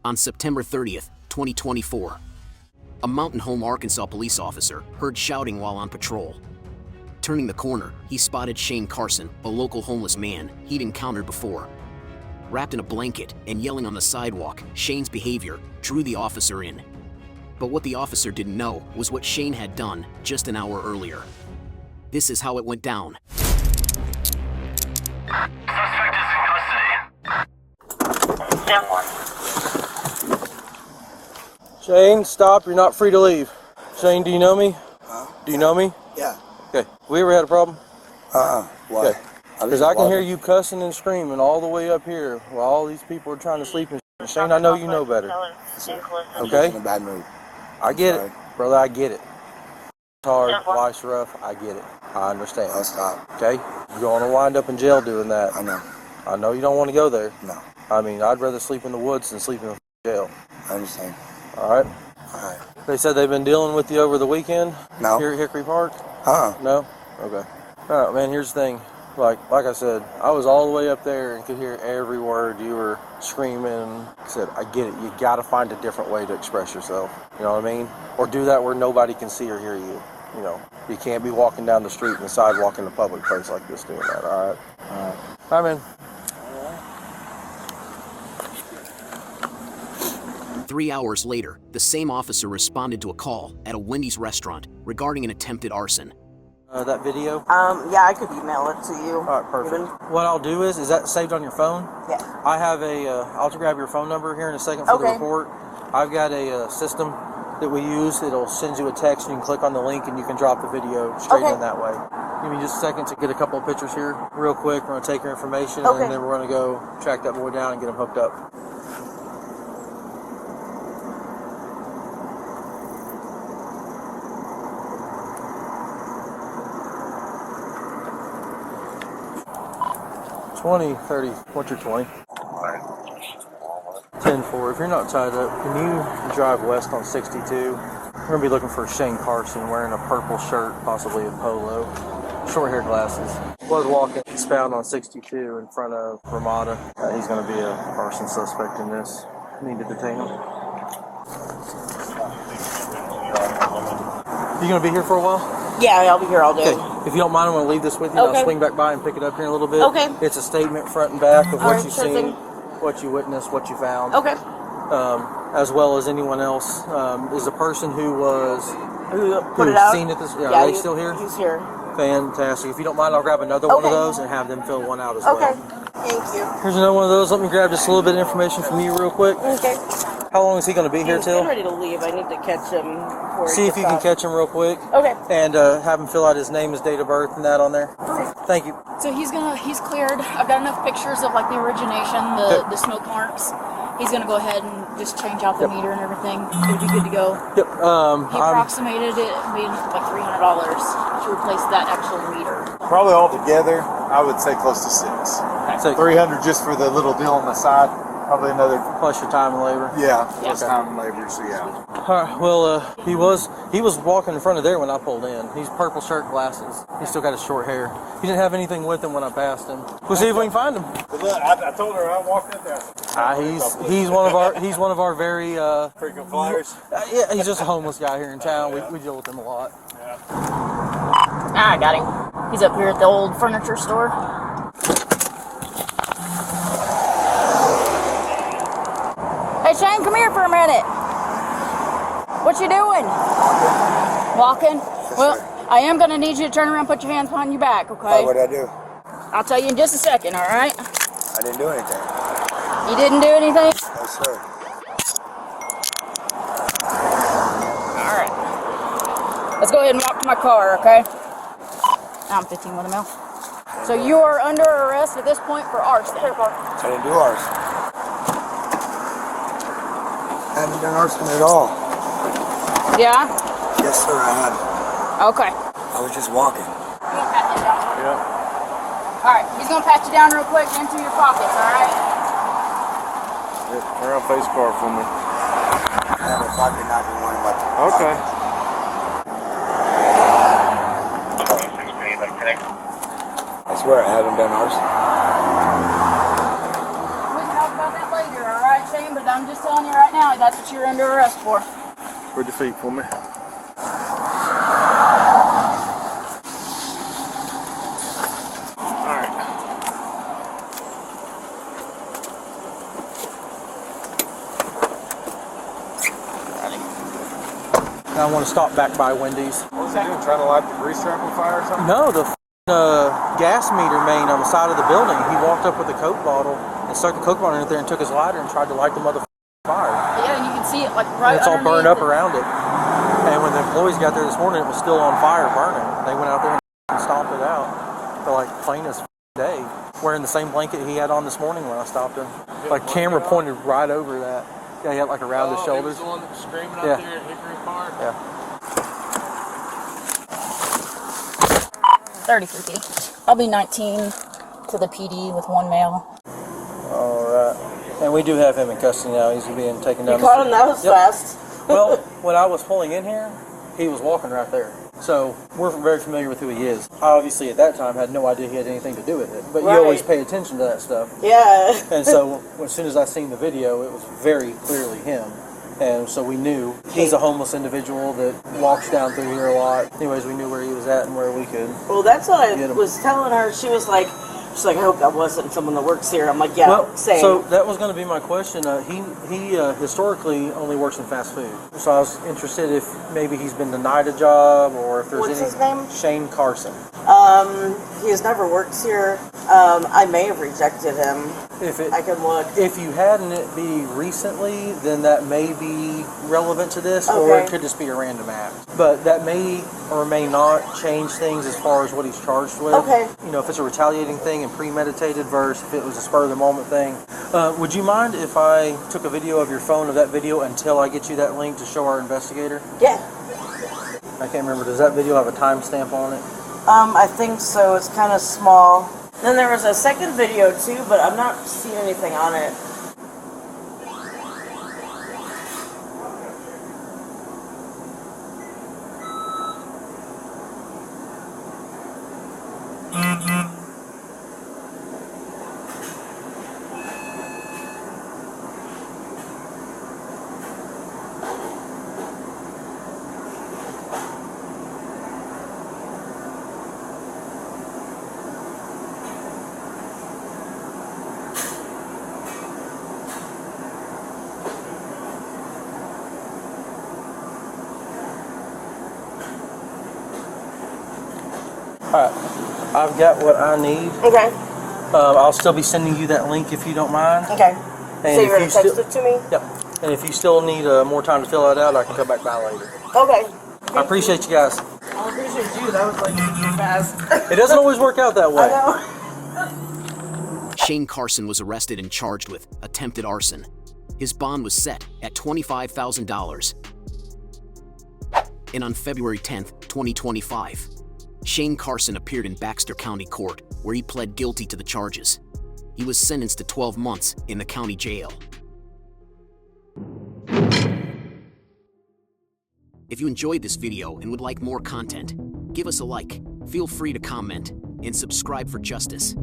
On September 30th, 2024, a Mountain Home, Arkansas police officer heard shouting while on patrol. Turning the corner, he spotted Shane Carson, a local homeless man he'd encountered before. Wrapped in a blanket and yelling on the sidewalk, Shane's behavior drew the officer in. But what the officer didn't know was what Shane had done just an hour earlier. This is how it went down. Suspect is in custody. Stand one. Shane, stop. You're not free to leave. Shane, do you know me? Do you know me? Yeah. Okay. We ever had a problem? Why? Okay. Because I can hear you cussing and screaming all the way up here while all these people are trying to sleep. And Shane, I know you know better. I'm Okay? in a bad mood. I get it, brother. I get it. It's hard. Life's rough. I get it. I understand. I'll stop. Okay? You're going to wind up in jail doing that. I know. I know you don't want to go there. No. I mean, I'd rather sleep in the woods than sleep in jail. I understand. All right? All right. They said they've been dealing with you over the weekend? No. Here at Hickory Park? Uh-uh. No? Okay. All right, man, here's the thing. Like I said, I was all the way up there and could hear every word you were screaming. I said, I get it. You got to find a different way to express yourself. You know what I mean? Or do that where nobody can see or hear you. You know, you can't be walking down the street and the sidewalk in a public place like this doing that, all right? All right. All right, man. 3 hours later, the same officer responded to a call at a Wendy's restaurant regarding an attempted arson. That video? Yeah, I could email it to you. All right, perfect. What I'll do is that saved on your phone? Yeah. I have I'll grab your phone number here in a second for the report. I've got a system that we use. It'll send you a text. You can click on the link and you can drop the video straight in that way. Give me just a second to get a couple of pictures here real quick. We're going to take your information and then we're going to go track that boy down and get him hooked up. $20, $30, what's your 20? 10-4. If you're not tied up, can you drive west on 62? We're going to be looking for Shane Carson wearing a purple shirt, possibly a polo, short hair glasses. Was walking eastbound on 62 in front of Ramada. He's going to be a arson suspect in this. Need to detain him. You going to be here for a while? Yeah, I'll be here all day. Okay. If you don't mind, I'm going to leave this with you. Okay. I'll swing back by and pick it up here in a little bit. Okay. It's a statement front and back of what you've sure seen, thing. what you witnessed, what you found. Okay. As well as anyone else. Is the person who put it out? seen it are they still here? He's here. Fantastic. If you don't mind, I'll grab another one of those and have them fill one out as well. Okay. Thank you. Here's another one of those. Let me grab just a little bit of information from you real quick. Okay. How long is he going to be here He's till? ready to leave. I need to catch him. See if you can catch him real quick. Okay. And have him fill out his name, his date of birth, and that on there. Okay. Thank you. So he's cleared. I've got enough pictures of like the origination, the smoke marks. He's gonna go ahead and just change out the meter and everything. It'll be good to go. Yep. He approximated it being like $300 to replace that actual meter. Probably all together, I would say close to six. So 300 just for the little deal on the side. Probably another. plus your time and labor. Yeah, plus time and labor. So yeah. All right. Well, he was walking in front of there when I pulled in. He's purple shirt, glasses. He's still got his short hair. He didn't have anything with him when I passed him. We'll see if we can find him. But look, I told her I walked in there. He's one of our very Frequent flyers. yeah. He's just a homeless guy here in town. We deal with him a lot. Yeah. I got him. He's up here at the old furniture store. Hey Shane, come here for a minute. What you doing? Walking? Well, I am going to need you to turn around and put your hands behind your back, okay? What did I do? I'll tell you in just a second, all right? I didn't do anything. You didn't do anything? No, sir. All right. Let's go ahead and walk to my car, okay? I'm 15 with a mil. So you are under arrest at this point for arson. I didn't do arson. I haven't done arson at all. Yeah? Yes, sir, I haven't. Okay. I was just walking. He's gonna pat you down. Yeah. All right, he's gonna pat you down real quick into your pockets, all right? Turn around face car for me. I have a pocket knocking one in my Okay. I swear I haven't done arson. We can talk about that later, all right, Shane? But I'm just telling you right now, that's what you're under arrest for. Put your feet for me. Alright. Now I want to stop back by Wendy's. What was he doing? Trying to light the grease trap on fire or something? No, the gas meter main on the side of the building. He walked up with a Coke bottle and stuck the Coke bottle in there and took his lighter and tried to light the fire. Yeah, and you can see it like right And it's all burned underneath up around it. And when the employees got there this morning, it was still on fire, burning. They went out there and stomped it out. They're like plain as day, wearing the same blanket he had on this morning when I stopped him. Like camera pointed right over that. Yeah, he had like around his shoulders. He was the one that was screaming out Yeah. there at Hickory Park? Yeah. 33 feet. I'll be 19 to the PD with 1 male. All right. And we do have him in custody now. He's being taken down. You caught him, that was fast. Well, when I was pulling in here, he was walking right there. So we're very familiar with who he is. I obviously at that time had no idea he had anything to do with it. But Right. you always pay attention to that stuff. Yeah. And so as soon as I seen the video, it was very clearly him. And so we knew he's a homeless individual that walks down through here a lot. Anyways, we knew where he was at and where we could. Well, that's what I Get 'em. was telling her. She's like, I hope that wasn't someone that works here. I'm like, yeah, Well, same. so that was going to be my question. He historically only works in fast food. So I was interested if maybe he's been denied a job or if there's What's any. his name? Shane Carson. He has never worked here. I may have rejected him. I can look. If you hadn't it be recently, then that may be relevant to this, or it Okay. could just be a random act. But that may or may not change things as far as what he's charged with. Okay. You know, if it's a retaliating thing and premeditated versus if it was a spur of the moment thing. Would you mind if I took a video of your phone of that video until I get you that link to show our investigator? Yeah. I can't remember. Does that video have a timestamp on it? I think so. It's kind of small. Then there was a second video too, but I'm not seeing anything on it. Alright, I've got what I need. Okay. I'll still be sending you that link if you don't mind. Okay. And So you're if gonna you text still- it to me? Yep. And if you still need more time to fill that out, I can come back by later. Okay. I appreciate you guys. I appreciate you. That was like too fast. It doesn't always work out that way. I know. Shane Carson was arrested and charged with attempted arson. His bond was set at $25,000. And on February 10th, 2025, Shane Carson appeared in Baxter County Court, where he pled guilty to the charges. He was sentenced to 12 months in the county jail. If you enjoyed this video and would like more content, give us a like, feel free to comment, and subscribe for justice.